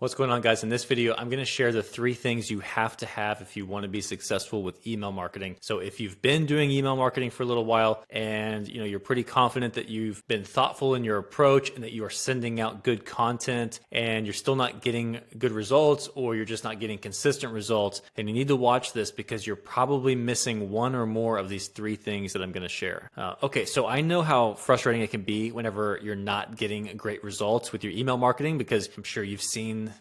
What's going on, guys? In this video, I'm going to share the 3 things you have to have if you want to be successful with email marketing. So if you've been doing email marketing for a little while and you're pretty confident that you've been thoughtful in your approach and that you are sending out good content and you're still not getting good results, or you're just not getting consistent results, then you need to watch this because you're probably missing one or more of these 3 things that I'm going to share. Okay, so I know how frustrating it can be whenever you're not getting great results with your email marketing, because I'm sure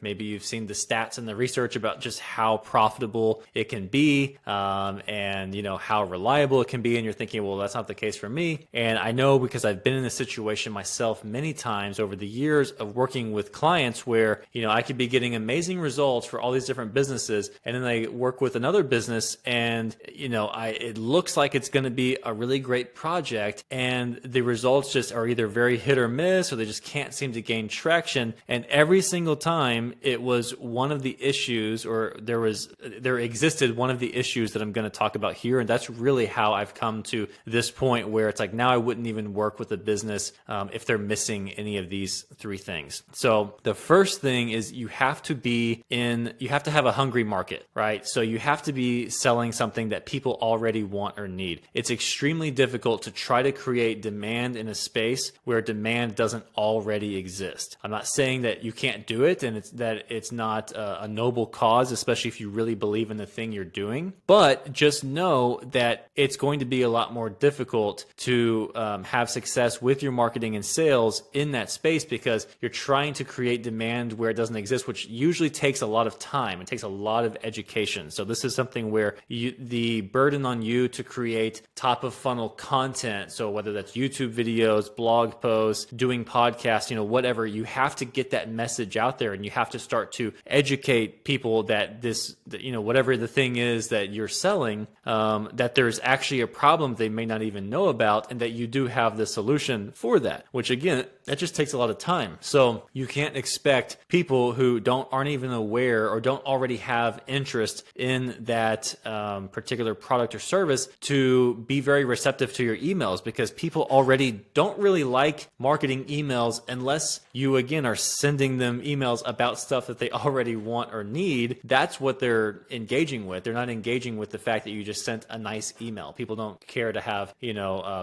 maybe you've seen the stats and the research about just how profitable it can be, and how reliable it can be, and you're thinking, well, that's not the case for me. And I know, because I've been in this situation myself many times over the years of working with clients where I could be getting amazing results for all these different businesses, and then I work with another business and it looks like it's going to be a really great project, and the results just are either very hit or miss, or they just can't seem to gain traction. And every single time it was one of the issues, or there existed one of the issues that I'm going to talk about here. And that's really how I've come to this point where it's like, now I wouldn't even work with a business if they're missing any of these 3 things. So the first thing is you have to have a hungry market, right? So you have to be selling something that people already want or need. It's extremely difficult to try to create demand in a space where demand doesn't already exist. I'm not saying that you can't do it and it's not a noble cause, especially if you really believe in the thing you're doing. But just know that it's going to be a lot more difficult to have success with your marketing and sales in that space, because you're trying to create demand where it doesn't exist, which usually takes a lot of time. It takes a lot of education. So this is something where the burden on you to create top of funnel content, so whether that's YouTube videos, blog posts, doing podcasts, whatever, you have to get that message out there, and you have to start to educate people that whatever the thing is that you're selling, that there's actually a problem they may not even know about, and that you do have the solution for that, which again, that just takes a lot of time. So you can't expect people who aren't even aware or don't already have interest in that particular product or service to be very receptive to your emails, because people already don't really like marketing emails unless you, again, are sending them emails about stuff that they already want or need. That's what they're engaging with. They're not engaging with the fact that you just sent a nice email. People don't care to have,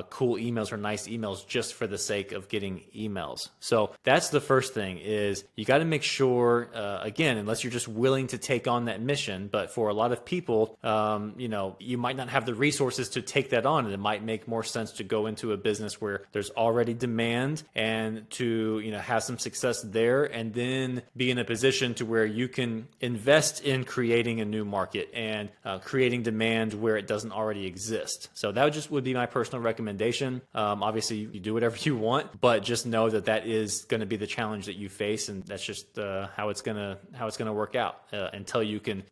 cool emails or nice emails just for the sake of getting emails. So that's the first thing, is you got to make sure, again, unless you're just willing to take on that mission, but for a lot of people, you might not have the resources to take that on, and it might make more sense to go into a business where there's already demand and to, have some success there, and then be in a position to where you can invest in creating a new market and creating demand where it doesn't already exist. So that would be my personal recommendation. Obviously, you do whatever you want, but just know that is going to be the challenge that you face, and that's just how it's going to work out until you can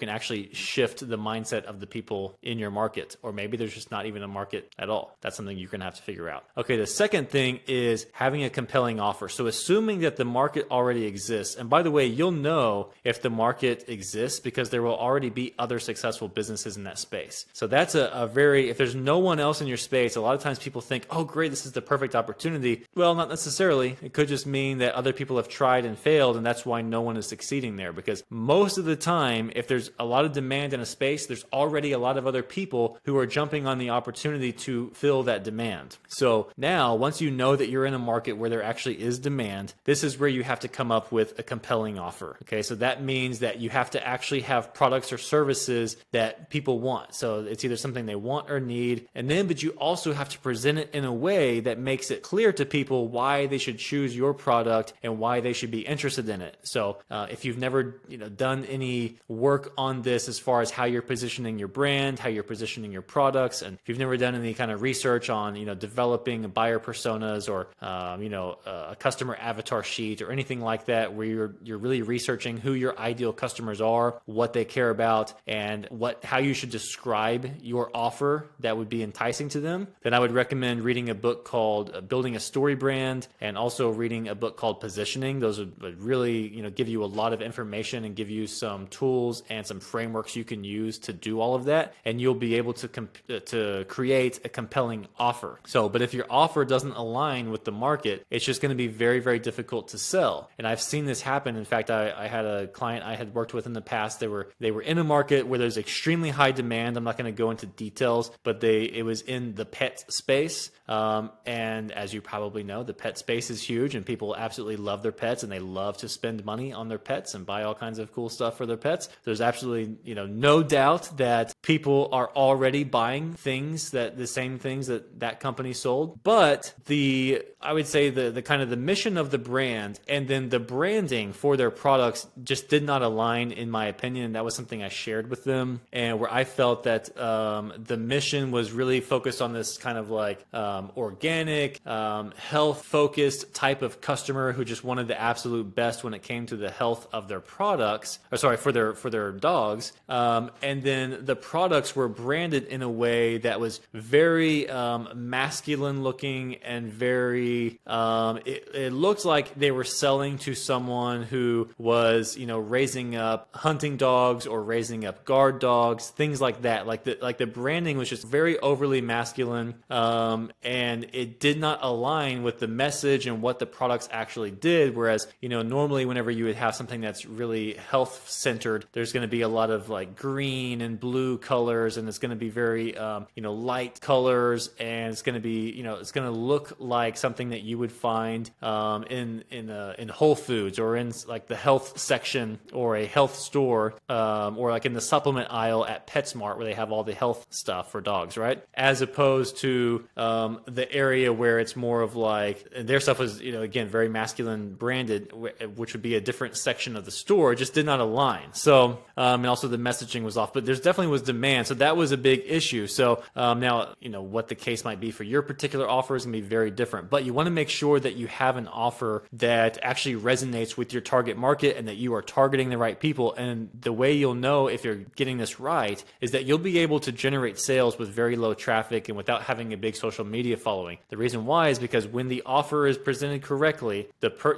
actually shift the mindset of the people in your market, or maybe there's just not even a market at all. That's something you're going to have to figure out. Okay, the second thing is having a compelling offer. So assuming that the market already exists, and by the way, you'll know if the market exists because there will already be other successful businesses in that space. So that's if there's no one else in your space, a lot of times people think, oh great, this is the perfect opportunity. Well, not necessarily. It could just mean that other people have tried and failed, and that's why no one is succeeding there, because most of the time, if there's a lot of demand in a space, there's already a lot of other people who are jumping on the opportunity to fill that demand. So now, once you know that you're in a market where there actually is demand, this is where you have to come up with a compelling offer. Okay, so that means that you have to actually have products or services that people want. So it's either something they want or need, but you also have to present it in a way that makes it clear to people why they should choose your product and why they should be interested in it. So if you've never done any work on this as far as how you're positioning your brand, how you're positioning your products, and if you've never done any kind of research on developing buyer personas or a customer avatar sheet or anything like that, where you're really researching who your ideal customers are, what they care about, and how you should describe your offer that would be enticing to them, then I would recommend reading a book called Building a Story Brand, and also reading a book called Positioning. Those would really give you a lot of information and give you some tools and some frameworks you can use to do all of that, and you'll be able to create a compelling offer. But if your offer doesn't align with the market, it's just going to be very, very difficult to sell. And And I've seen this happen. In fact, I had a client I had worked with in the past. They were in a market where there's extremely high demand. I'm not going to go into details, but it was in the pet space. And as you probably know, the pet space is huge, and people absolutely love their pets, and they love to spend money on their pets and buy all kinds of cool stuff for their pets. There's absolutely, no doubt that people are already buying the same things that company sold. But I would say the kind of the mission of the brand and then the branding for their products just did not align, in my opinion. That was something I shared with them, and where I felt that the mission was really focused on this kind of like organic, health-focused type of customer who just wanted the absolute best when it came to the health of their products, for their dogs. And then the products were branded in a way that was very masculine looking and very, it looked like they were selling to someone who was, raising up hunting dogs or raising up guard dogs, things like that. Like the branding was just very overly masculine, and it did not align with the message and what the products actually did. Whereas, normally whenever you would have something that's really health centered, there's going to be a lot of like green and blue colors, and it's going to be very, light colors, and it's going to be, it's going to look like something that you would find in Whole Foods or in like the health section or a health store, or like in the supplement aisle at PetSmart where they have all the health stuff for dogs, right? As opposed to the area where it's more of like their stuff was, again, very masculine branded, which would be a different section of the store. It just did not align. So, and also the messaging was off, but there's definitely was demand. So that was a big issue. So now, what the case might be for your particular offer is going to be very different, but you want to make sure that you have an offer that actually resonates with your target market and that you are targeting the right people. And the way you'll know if you're getting this right is that you'll be able to generate sales with very low traffic and without having a big social media following. The reason why is because when the offer is presented correctly,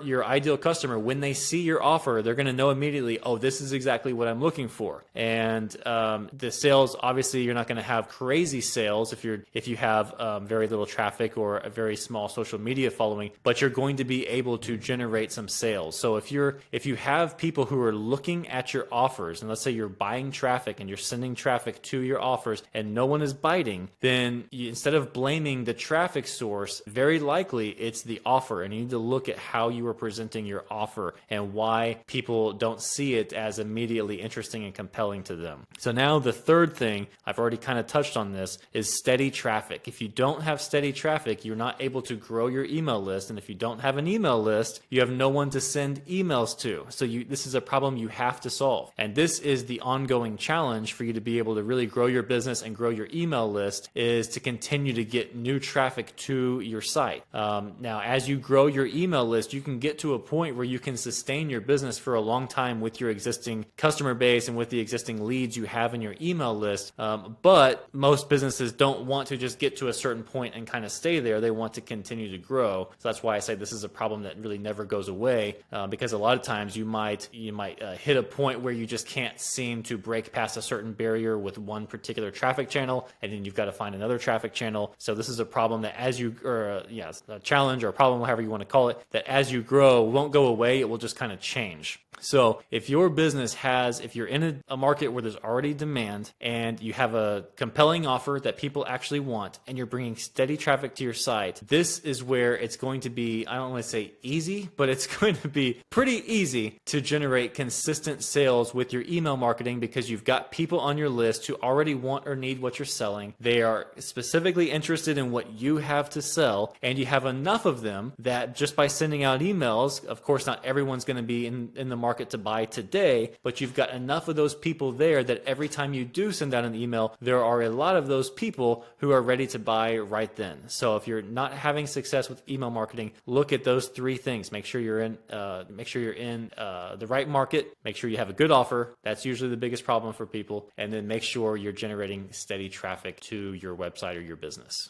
your ideal customer, when they see your offer, they're going to know immediately, oh, this is exactly what I'm looking for. And the sales, obviously, you're not going to have crazy sales if you have very little traffic or a very small social media following, but you're going to be able to generate some sales. So if you have people who are looking at your offers, and let's say you're buying traffic and you're sending traffic to your offers and no one is biting, then instead of blaming the traffic source, very likely it's the offer, and you need to look at how you are presenting your offer and why people don't see it as immediately interesting and compelling to them. So now the third thing, I've already kind of touched on this, is steady traffic. If you don't have steady traffic, you're not able to grow your email list, and if you don't have an email list, you have no one to send emails to. So this is a problem you have to solve, and this is the ongoing challenge for you to be able to really grow your business and grow your email list, is to continue to get new traffic to your site. Now, as you grow your email list, you can get to a point where you can sustain your business for a long time with your existing customer base and with the existing leads you have in your email list. But most businesses don't want to just get to a certain point and kind of stay there. They want to continue to grow. So that's why I say this is a problem that really never goes away, because a lot of times you might hit a point where you just can't seem to break past a certain barrier with one particular traffic channel, and then you've got to find another traffic channel. So this is a problem that a challenge or a problem, however you want to call it, that as you grow won't go away. It will just kind of change. So if your business if you're in a market where there's already demand and you have a compelling offer that people actually want and you're bringing steady traffic to your site, this is where it's going to be, I don't want to say easy, but it's going to be pretty easy to generate consistent sales with your email marketing, because you've got people on your list who already want or need what you're selling. They are specifically interested in what you have to sell, and you have enough of them that just by sending out emails, of course, not everyone's going to be in the market to buy today, but you've got enough of those people there that every time you do send out an email, there are a lot of those people who are ready to buy right then. So if you're not having success with email marketing, look at those three things. Make sure you're in the right market. Make sure you have a good offer. That's usually the biggest problem for people. And then make sure you're generating steady traffic to your website or your business.